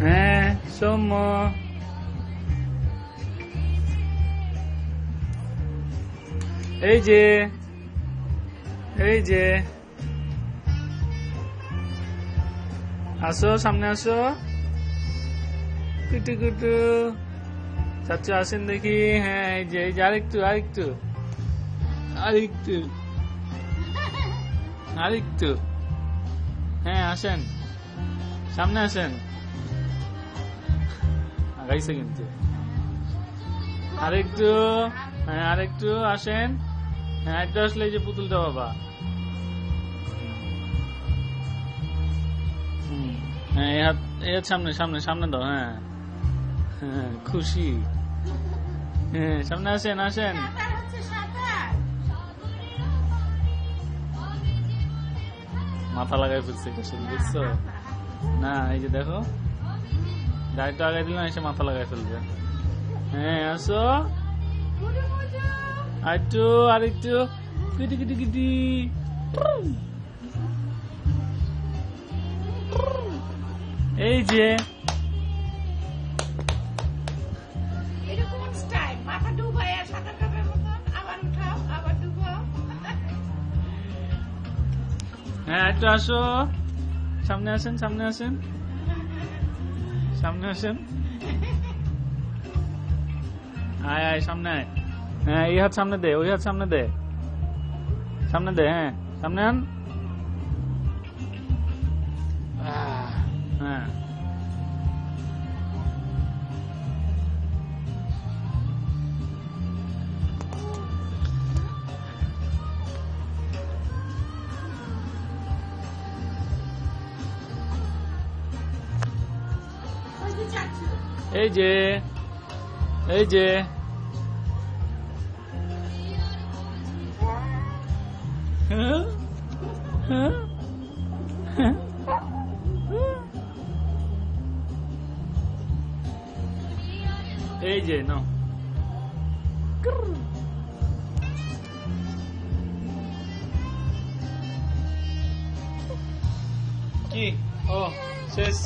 হ্যাঁ সৌম্য, এই যে এই যে আসো, সামনে আসো। কুটু কুটু চাচু আসেন দেখি। হ্যাঁ এই যে আরেকটু আরেকটু আরেকটু আরেকটু। হ্যাঁ আসেন, সামনে আসেন। আগাইছে কিন্তু। আরেকটু, হ্যাঁ আরেকটু আসেন। হ্যাঁ একটু আসলে এই যে পুতুলটা বাবা। হ্যাঁ এই হাত, এই হাত সামনে সামনে সামনে দাও। হ্যাঁ হ্যাঁ খুশি। হ্যাঁ সামনে আসেন আসেন। মাথা লাগাই ফেলছে এটা শুধু, বুঝছো না? এই যে দেখো, গাড়িটা আগাই দিল না, এসে মাথা লাগাই ফেলবে। হ্যাঁ আসো আরেকটু আরেকটু। Kitty Kitty Kitty. এই যে হ্যাঁ একটু আসো, সামনে আসেন সামনে আসেন সামনে আসেন। আয় আয় সামনে আয়। হ্যাঁ এই হাত সামনে দে, ওই হাত সামনে দে, সামনে দে। হ্যাঁ সামনে আন। হ্যাঁ এই যে এই যে এই যে নাও। কি ও শেষ শেষ।